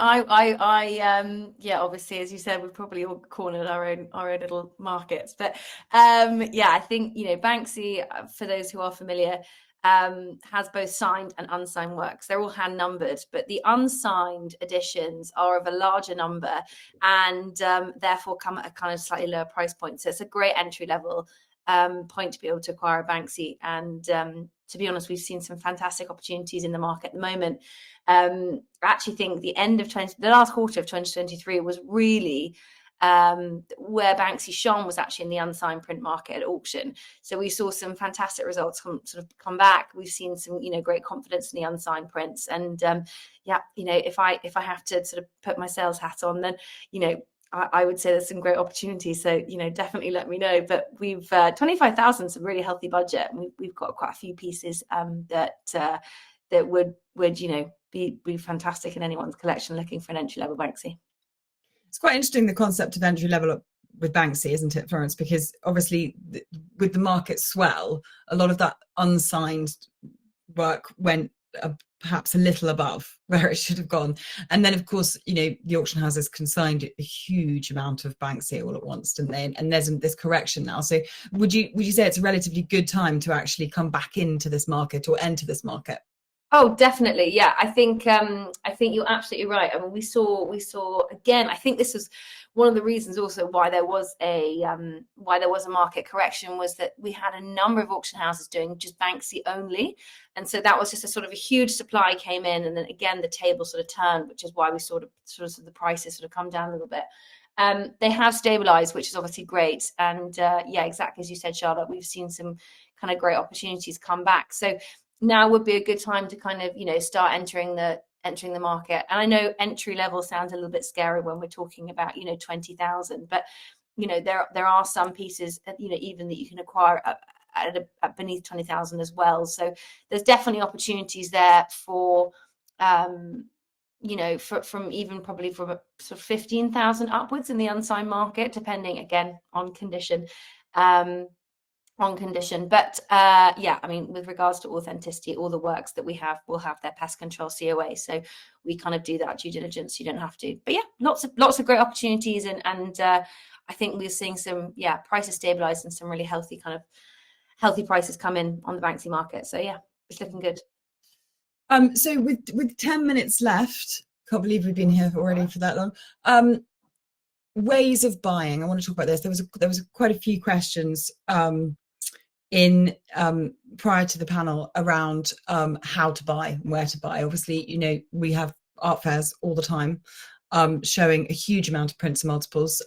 yeah, obviously, as you said, we've probably all cornered our own little markets, but yeah, I think, you know, Banksy, for those who are familiar, has both signed and unsigned works. They're all hand numbered, but the unsigned editions are of a larger number and therefore come at a kind of slightly lower price point. So it's a great entry level point to be able to acquire a Banksy. And to be honest, we've seen some fantastic opportunities in the market at the moment. I actually think the last quarter of 2023 was really where Banksy shone, was actually in the unsigned print market at auction. So we saw some fantastic results come back. We've seen some, you know, great confidence in the unsigned prints. And yeah, you know, if I have to sort of put my sales hat on, then, you know, I would say there's some great opportunities. So, you know, definitely let me know. But we've 25,000 is a really healthy budget. And we've got quite a few pieces that would, you know, be fantastic in anyone's collection looking for an entry level Banksy. It's quite interesting, the concept of entry level with Banksy, isn't it, Florence? Because obviously with the market swell, a lot of that unsigned work went perhaps a little above where it should have gone. And then, of course, you know, the auction houses consigned a huge amount of Banksy all at once, didn't they? And there's this correction now. So would you say it's a relatively good time to actually come back into this market or enter this market? Oh, definitely. Yeah, I think you're absolutely right. I mean, we saw again, I think this was one of the reasons also why there was a market correction, was that we had a number of auction houses doing just Banksy only. And so that was just a sort of a huge supply came in, and then again the table sort of turned, which is why we sort of the prices sort of come down a little bit. They have stabilized, which is obviously great. And yeah, exactly as you said, Charlotte, we've seen some kind of great opportunities come back. So now would be a good time to kind of, you know, start entering the market. And I know entry level sounds a little bit scary when we're talking about, you know, 20,000, but, you know, there are some pieces, you know, even that you can acquire at beneath 20,000 as well. So there's definitely opportunities there for, you know, from even probably from a sort of 15,000 upwards in the unsigned market, depending again on condition. But yeah, I mean, with regards to authenticity, all the works that we have will have their pest control COA, so we kind of do that due diligence. You don't have to, but yeah, lots of great opportunities, and I think we're seeing some prices stabilize and some really healthy prices come in on the Banksy market. So yeah, it's looking good. So with 10 minutes left, can't believe we've been here already for that long. Ways of buying. I want to talk about this. There was quite a few questions in prior to the panel around how to buy, where to buy. Obviously, you know, we have art fairs all the time showing a huge amount of prints and multiples.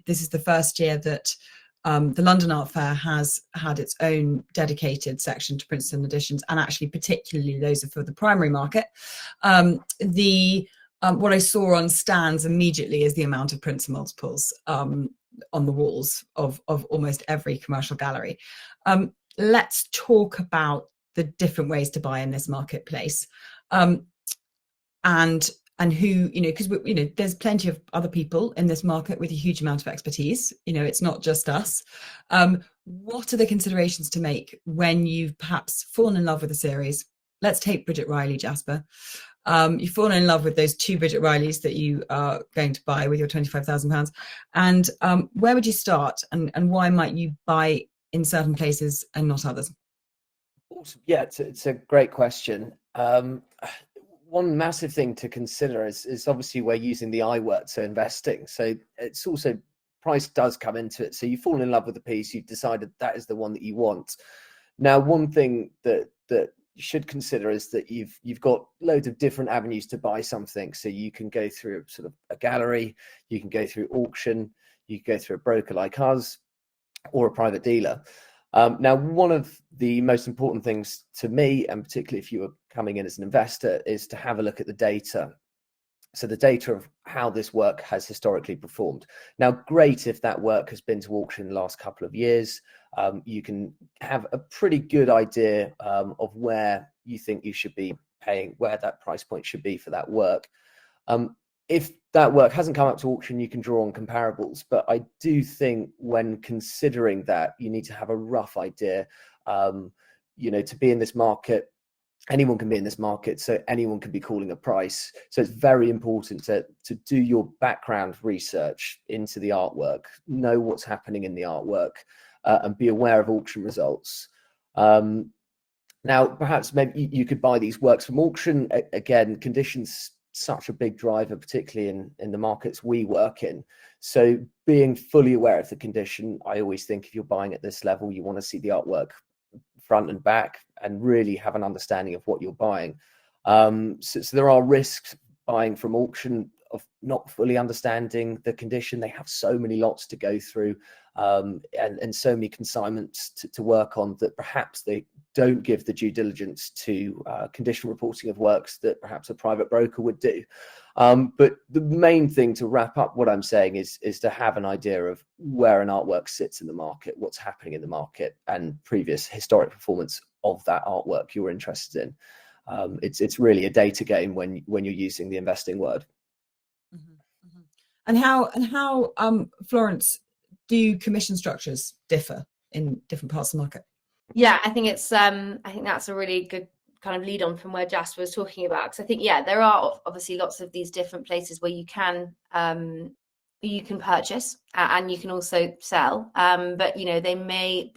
This is the first year that the London Art Fair has had its own dedicated section to prints and editions, and actually particularly those are for the primary market. What I saw on stands immediately is the amount of prints and multiples on the walls of almost every commercial gallery. Let's talk about the different ways to buy in this marketplace. And and who, you know, because there's plenty of other people in this market with a huge amount of expertise. You know, it's not just us. What are the considerations to make when you've perhaps fallen in love with a series? Let's take Bridget Riley, Jasper. You've fallen in love with those 2 Bridget Rileys that you are going to buy with your £25,000. And where would you start? And why might you buy in certain places and not others? Awesome. Yeah, it's a great question. One massive thing to consider is obviously we're using the I word, so investing. So it's also, price does come into it. So you've fallen in love with the piece, you've decided that is the one that you want. Now, one thing that you should consider is that you've got loads of different avenues to buy something. So you can go through sort of a gallery, you can go through auction, you can go through a broker like us, or a private dealer. Now, one of the most important things to me, and particularly if you were coming in as an investor, is to have a look at the data. So the data of how this work has historically performed. Now, great if that work has been to auction in the last couple of years. You can have a pretty good idea of where you think you should be paying, where that price point should be for that work. If that work hasn't come up to auction, you can draw on comparables. But I do think when considering that, you need to have a rough idea. To be in this market, anyone can be in this market, so anyone can be calling a price. So it's very important to do your background research into the artwork, know what's happening in the artwork, and be aware of auction results. Now, perhaps maybe you could buy these works from auction. Again, conditions such a big driver, particularly in the markets we work in. So being fully aware of the condition, I always think if you're buying at this level, you want to see the artwork front and back and really have an understanding of what you're buying. So there are risks buying from auction of not fully understanding the condition. They have so many lots to go through and so many consignments to work on that perhaps they don't give the due diligence to condition reporting of works that perhaps a private broker would do. But the main thing to wrap up what I'm saying is to have an idea of where an artwork sits in the market, what's happening in the market, and previous historic performance of that artwork you're interested in. It's really a data game when you're using the investing word. Mm-hmm, mm-hmm. And how Florence, do commission structures differ in different parts of the market? Yeah, I think it's I think that's a really good kind of lead on from where Jasper was talking about, because I think, yeah, there are obviously lots of these different places where you can purchase and you can also sell, but they may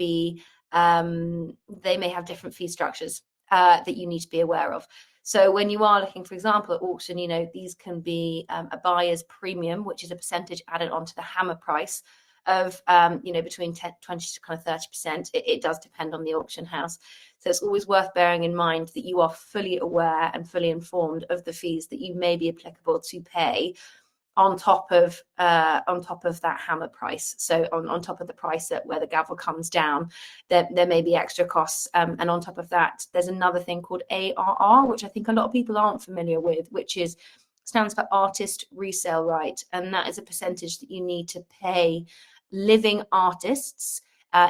have different fee structures that you need to be aware of. So when you are looking, for example, at auction, these can be a buyer's premium, which is a percentage added onto the hammer price of between 20 to kind of 30%. It does depend on the auction house. So it's always worth bearing in mind that you are fully aware and fully informed of the fees that you may be applicable to pay on top of that hammer price. So on top of the price where the gavel comes down, there may be extra costs. And on top of that, there's another thing called ARR, which I think a lot of people aren't familiar with, which stands for artist resale right. And that is a percentage that you need to pay living artists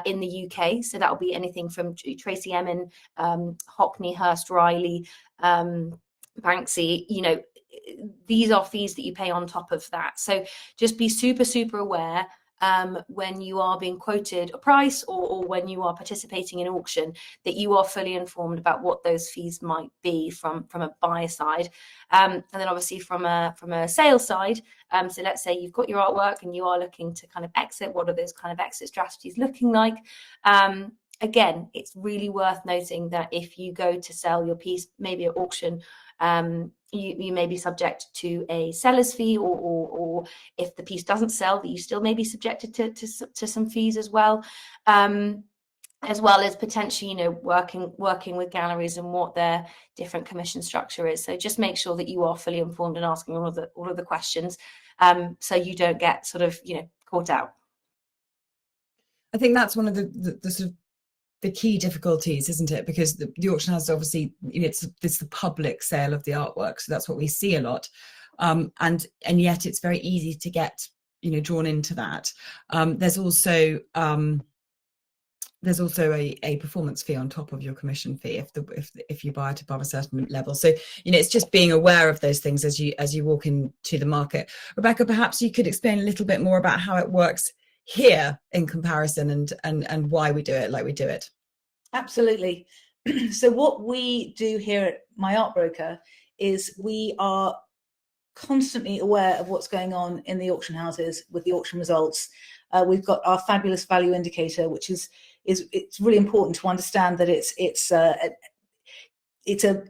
in the UK. So that will be anything from Tracy Emin, Hockney, Hurst, Riley, Banksy. These are fees that you pay on top of that. So just be super, super aware when you are being quoted a price or when you are participating in auction, that you are fully informed about what those fees might be from a buyer side. And then obviously from a sales side, so let's say you've got your artwork and you are looking to kind of exit. What are those kind of exit strategies looking like? Again, it's really worth noting that if you go to sell your piece, maybe at auction, you may be subject to a seller's fee, or if the piece doesn't sell, you still may be subjected to some fees as well as potentially, working with galleries and what their different commission structure is. So just make sure that you are fully informed and asking all of the questions, so you don't get sort of, caught out. I think that's one of the sort of the key difficulties, isn't it? Because the auction house, obviously, it's the public sale of the artwork, so that's what we see a lot, and yet it's very easy to get drawn into that. There's also there's also a performance fee on top of your commission fee if you buy it above a certain level. So, it's just being aware of those things as you walk into the market. Rebecca, perhaps you could explain a little bit more about how it works here in comparison and why we do it like we do it. Absolutely. So what we do here at MyArtBroker is we are constantly aware of what's going on in the auction houses with the auction results. We've got our fabulous value indicator, which is it's really important to understand that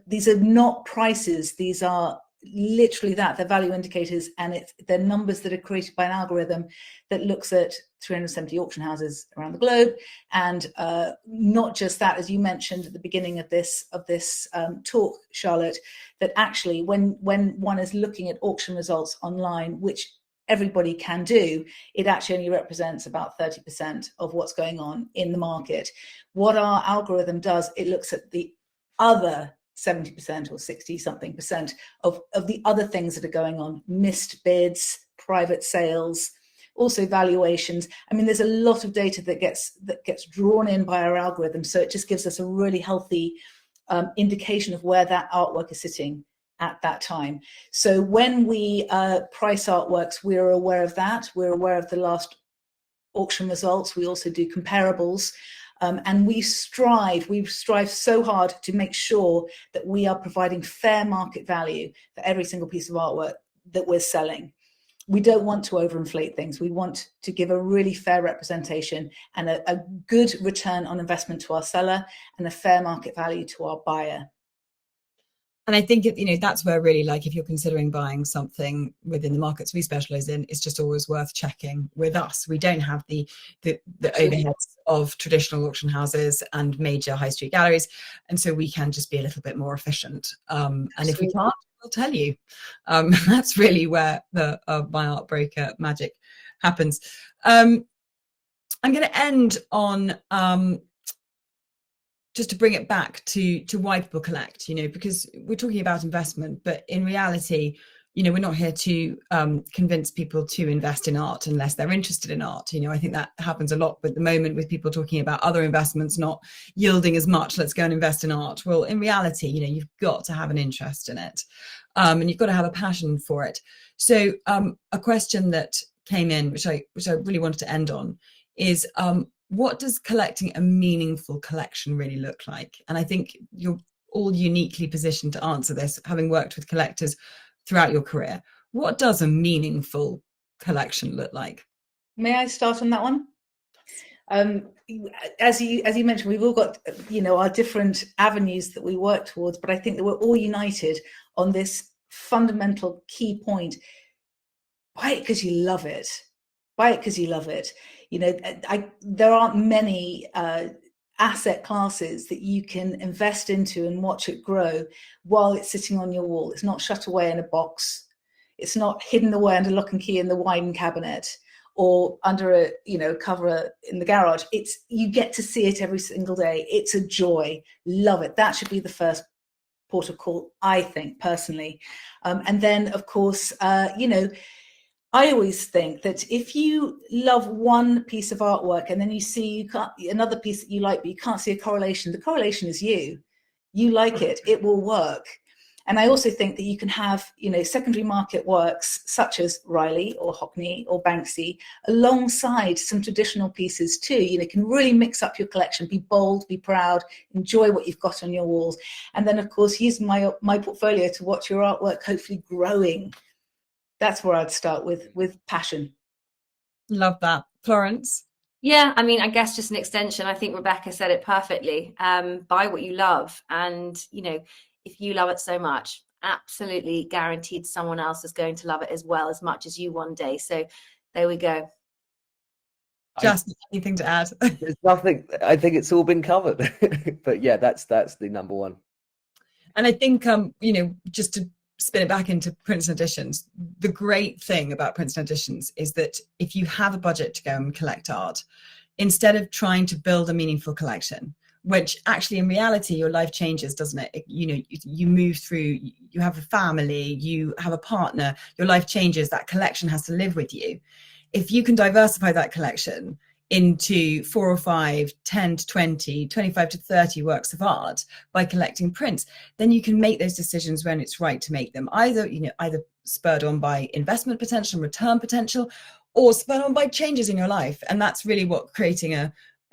these are not prices. These are literally they're value indicators, and they're numbers that are created by an algorithm that looks at 370 auction houses around the globe. And not just that, as you mentioned at the beginning of this talk, Charlotte, that actually when one is looking at auction results online, which everybody can do, it actually only represents about 30% of what's going on in the market. What our algorithm does, it looks at the other 70% or 60 something percent of the other things that are going on: missed bids, private sales, also valuations. I mean, there's a lot of data that gets drawn in by our algorithm, so it just gives us a really healthy indication of where that artwork is sitting at that time. So when we price artworks, we're aware of that. We're aware of the last auction results. We also do comparables. And we strive so hard to make sure that we are providing fair market value for every single piece of artwork that we're selling. We don't want to overinflate things. We want to give a really fair representation and a good return on investment to our seller and a fair market value to our buyer. And I think, that's where really, like, if you're considering buying something within the markets we specialize in, it's just always worth checking with us. We don't have the overheads of traditional auction houses and major high street galleries. And so we can just be a little bit more efficient. And if we can't, we'll tell you. That's really where the MyArtBroker magic happens. I'm going to end on... just to bring it back to why people collect, because we're talking about investment, but in reality, we're not here to convince people to invest in art unless they're interested in art. I think that happens a lot at the moment with people talking about other investments not yielding as much. Let's go and invest in art. Well, in reality, you've got to have an interest in it, and you've got to have a passion for it. So a question that came in, which I really wanted to end on, is what does collecting a meaningful collection really look like? And I think you're all uniquely positioned to answer this, having worked with collectors throughout your career. What does a meaningful collection look like? May I start on that one? As you mentioned, we've all got our different avenues that we work towards, but I think that we're all united on this fundamental key point: buy it because you love it. Buy it because you love it. There aren't many asset classes that you can invest into and watch it grow while it's sitting on your wall. It's not shut away in a box. It's not hidden away under lock and key in the wine cabinet or under a cover in the garage. You get to see it every single day. It's a joy. Love it. That should be the first port of call, I think, personally. And then, of course, I always think that if you love one piece of artwork and then you see another piece that you like, but you can't see a correlation, the correlation is you. You like it, it will work. And I also think that you can have, secondary market works such as Riley or Hockney or Banksy alongside some traditional pieces too. You can really mix up your collection, be bold, be proud, enjoy what you've got on your walls. And then, of course, use my portfolio to watch your artwork hopefully growing. That's where I'd start with passion. Love that. Florence? Yeah, I mean, I guess just an extension. I think Rebecca said it perfectly. Buy what you love. And, if you love it so much, absolutely guaranteed someone else is going to love it as much as you one day. So there we go. Just anything to add? There's nothing. I think it's all been covered. But yeah, that's the number one. And I think, just to spin it back into prints and editions, the great thing about prints and editions is that if you have a budget to go and collect art, instead of trying to build a meaningful collection, which actually in reality your life changes, doesn't it? You move through, you have a family, you have a partner, your life changes, that collection has to live with you. If you can diversify that collection into 4 or 5, 10 to 20, 25 to 30 works of art by collecting prints, then you can make those decisions when it's right to make them, either spurred on by investment potential and return potential, or spurred on by changes in your life. And that's really what creating a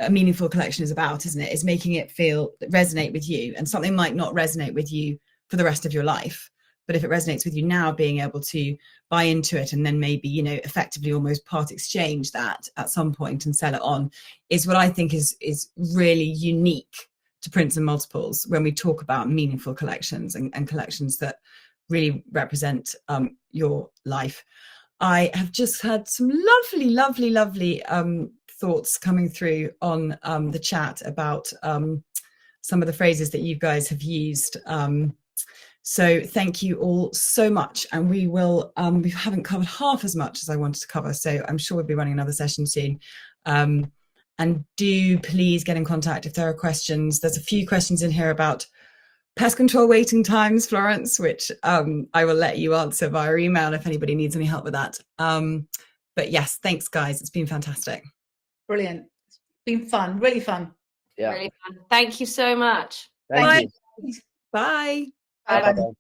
meaningful collection is about, isn't it? Is making it resonate with you. And something might not resonate with you for the rest of your life, but if it resonates with you now, being able to buy into it and then maybe, effectively almost part exchange that at some point and sell it on, is what I think is really unique to prints and multiples when we talk about meaningful collections and collections that really represent your life. I have just had some lovely thoughts coming through on the chat about some of the phrases that you guys have used. So thank you all so much. And we haven't covered half as much as I wanted to cover, so I'm sure we'll be running another session soon. And do please get in contact if there are questions. There's a few questions in here about pest control waiting times, Florence, which I will let you answer via email if anybody needs any help with that. But yes, thanks guys, it's been fantastic. Brilliant. It's been fun, really fun. Yeah. Really fun. Thank you so much. Thank you. Bye. Bye. Bye-bye.